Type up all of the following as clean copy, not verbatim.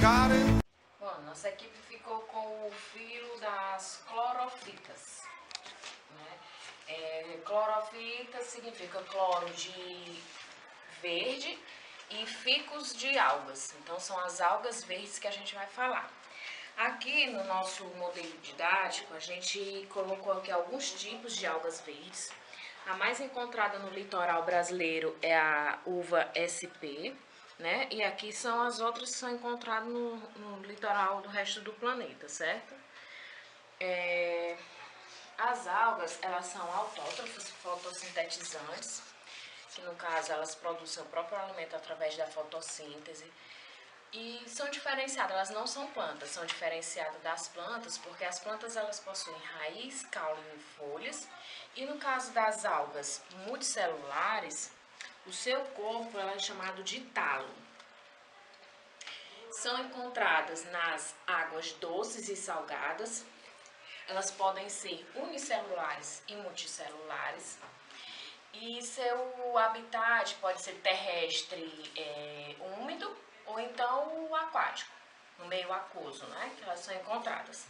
cara. Bom, nossa equipe ficou com o filo das clorofitas, né? Clorofita significa cloro de verde e ficus de algas. Então, são as algas verdes que a gente vai falar. Aqui no nosso modelo didático, a gente colocou aqui alguns tipos de algas verdes. A mais encontrada no litoral brasileiro é a uva SP, né? E aqui são as outras que são encontradas no litoral do resto do planeta, certo? As algas, elas são autótrofas, fotossintetizantes, que no caso elas produzem o próprio alimento através da fotossíntese. E são diferenciadas, elas não são plantas, são diferenciadas das plantas porque as plantas elas possuem raiz, caule e folhas. E no caso das algas multicelulares, o seu corpo é chamado de talo. São encontradas nas águas doces e salgadas. Elas podem ser unicelulares e multicelulares. E seu habitat pode ser terrestre, úmido, ou então aquático, no meio aquoso, né, que elas são encontradas.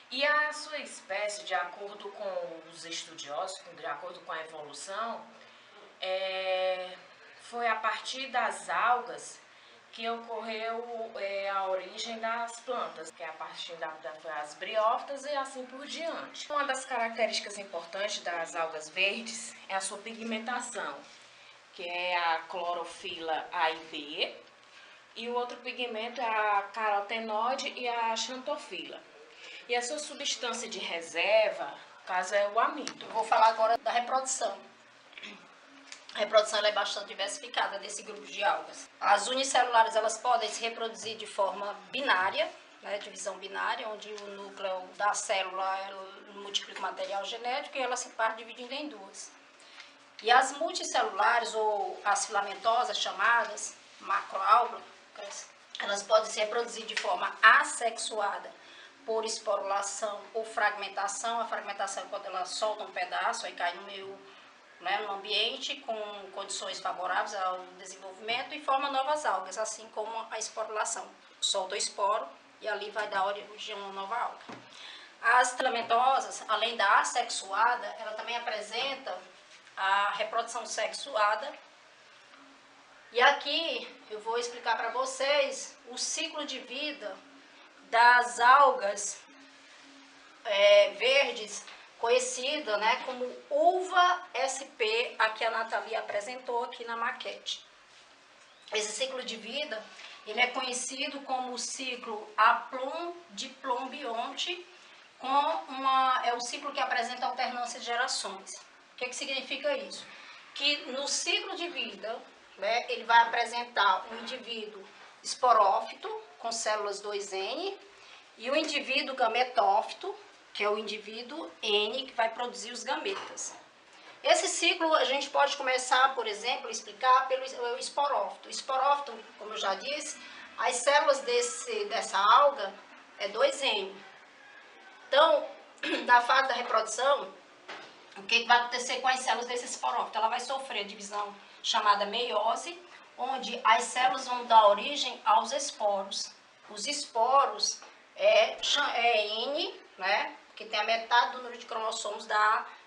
E a sua espécie, de acordo com os estudiosos, de acordo com a evolução, foi a partir das algas que ocorreu a origem das plantas, que é a partir das briófitas e assim por diante. Uma das características importantes das algas verdes é a sua pigmentação, que é a clorofila A e B, e o outro pigmento é a carotenoide e a xantofila. E a sua substância de reserva, no caso, é o amido. Vou falar agora da reprodução. A reprodução ela é bastante diversificada desse grupo de algas. As unicelulares elas podem se reproduzir de forma binária, né, divisão binária, onde o núcleo da célula multiplica o material genético e ela se parte dividindo em duas. E as multicelulares, ou as filamentosas chamadas, macroalgas, elas podem se reproduzir de forma assexuada por esporulação ou fragmentação. A fragmentação é quando ela solta um pedaço e cai no meio, né, no ambiente com condições favoráveis ao desenvolvimento e forma novas algas, assim como a esporulação. Solta o esporo e ali vai dar origem a uma nova alga. As filamentosas, além da assexuada, ela também apresenta a reprodução sexuada. E aqui eu vou explicar para vocês o ciclo de vida das algas verdes, conhecida, né, como uva SP, a que a Nathalie apresentou aqui na maquete. Esse ciclo de vida ele é conhecido como o ciclo Aplomb-Diplomb-Bionte, é o ciclo que apresenta alternância de gerações. O que significa isso? Que no ciclo de vida, né, ele vai apresentar um indivíduo esporófito, com células 2N, e o indivíduo gametófito, que é o indivíduo N, que vai produzir os gametas. Esse ciclo a gente pode começar, por exemplo, a explicar pelo esporófito. O esporófito, como eu já disse, as células dessa alga é 2N. Então, na fase da reprodução, o que vai acontecer com as células desse esporófito? Ela vai sofrer a divisão chamada meiose, onde as células vão dar origem aos esporos. Os esporos é N, né, que tem a metade do número de cromossomos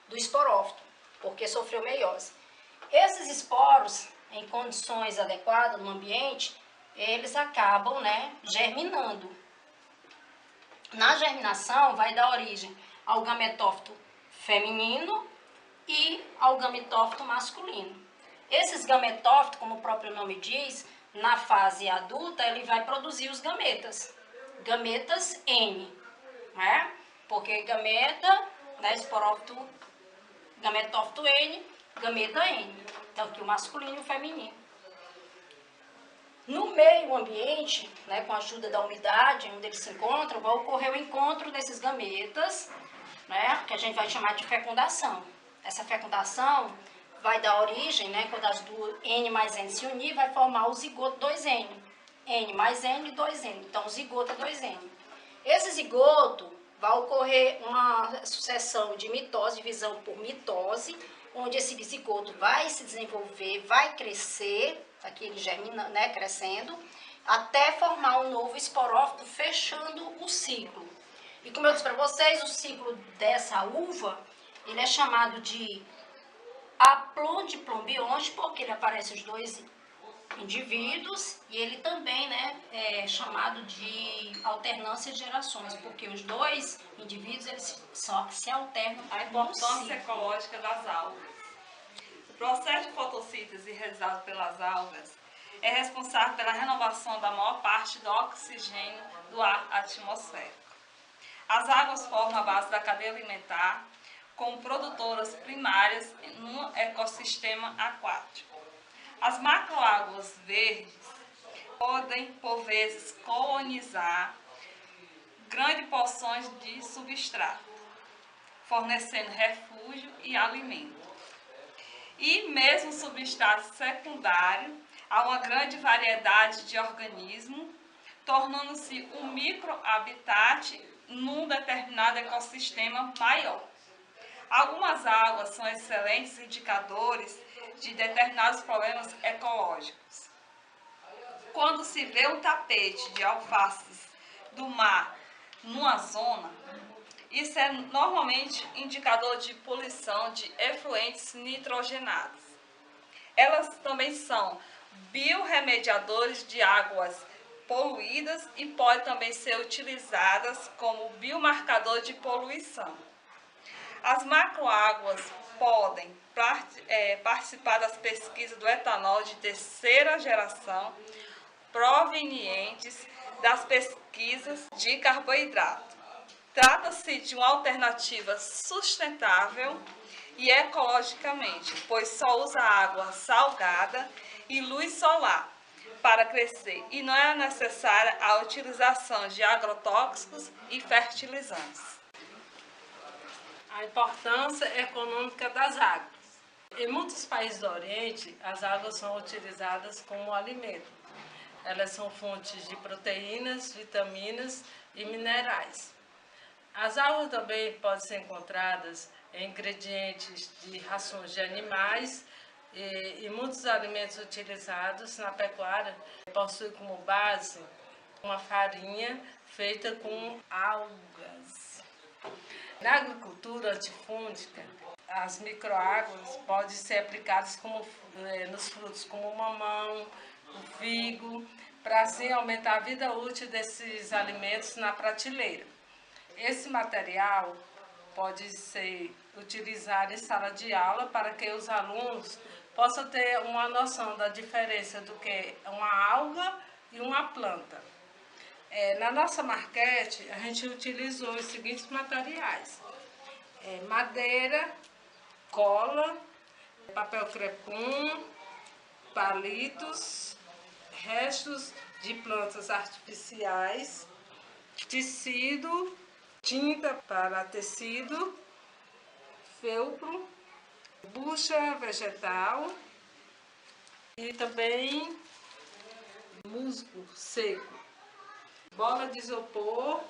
do esporófito, porque sofreu meiose. Esses esporos, em condições adequadas no ambiente, eles acabam, né, germinando. Na germinação, vai dar origem ao gametófito feminino e ao gametófito masculino. Esses gametófitos, como o próprio nome diz, na fase adulta, ele vai produzir os gametas. Gametas N, né? Porque gameta, né, esporófito, gametófito N, gameta N. Então, aqui o masculino e o feminino. No meio ambiente, né, com a ajuda da umidade, onde eles se encontram, vai ocorrer o encontro desses gametas, né, que a gente vai chamar de fecundação. Essa fecundação vai dar origem, né, quando as duas N mais N se unir, vai formar o zigoto 2N. N mais N e 2N. Então, o zigoto é 2N. Esse zigoto vai ocorrer uma sucessão de mitose, divisão por mitose, onde esse zigoto vai se desenvolver, vai crescer, aqui ele germina, né, crescendo, até formar um novo esporófito, fechando o ciclo. E como eu disse para vocês, o ciclo dessa uva, ele é chamado de aplomb de plombionte, porque ele aparece os dois indivíduos, e ele também, né, é chamado de alternância de gerações, porque os dois indivíduos eles só se alternam. A importância ecológica das algas. O processo de fotossíntese realizado pelas algas é responsável pela renovação da maior parte do oxigênio do ar atmosférico. As águas formam a base da cadeia alimentar como produtoras primárias no ecossistema aquático. As macroáguas verdes podem, por vezes, colonizar grandes porções de substrato, fornecendo refúgio e alimento. E mesmo substrato secundário, há uma grande variedade de organismos, tornando-se um microhabitat num determinado ecossistema maior. Algumas águas são excelentes indicadores de determinados problemas ecológicos. Quando se vê um tapete de alfaces do mar numa zona, isso é normalmente indicador de poluição de efluentes nitrogenados. Elas também são biorremediadores de águas poluídas e podem também ser utilizadas como biomarcador de poluição. As macroáguas podem participar das pesquisas do etanol de terceira geração provenientes das pesquisas de carboidrato. Trata-se de uma alternativa sustentável e ecologicamente, pois só usa água salgada e luz solar para crescer e não é necessária a utilização de agrotóxicos e fertilizantes. A importância econômica das águas. Em muitos países do Oriente, as águas são utilizadas como alimento. Elas são fontes de proteínas, vitaminas e minerais. As águas também podem ser encontradas em ingredientes de rações de animais e muitos alimentos utilizados na pecuária possuem como base uma farinha feita com algas. Na agricultura antifúngica, as microáguas podem ser aplicadas nos frutos como o mamão, o figo, para assim aumentar a vida útil desses alimentos na prateleira. Esse material pode ser utilizado em sala de aula para que os alunos possam ter uma noção da diferença do que é uma alga e uma planta. Na nossa maquete, a gente utilizou os seguintes materiais: madeira, cola, papel crepom, palitos, restos de plantas artificiais, tecido, tinta para tecido, feltro, bucha vegetal e também musgo seco, bola de isopor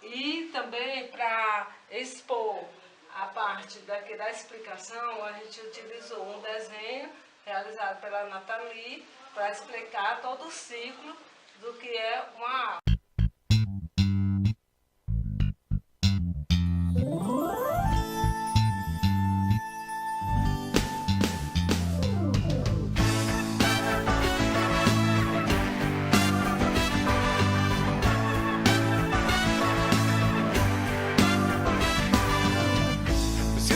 e também para expor a parte daqui da explicação, a gente utilizou um desenho realizado pela Nathalie para explicar todo o ciclo do que é uma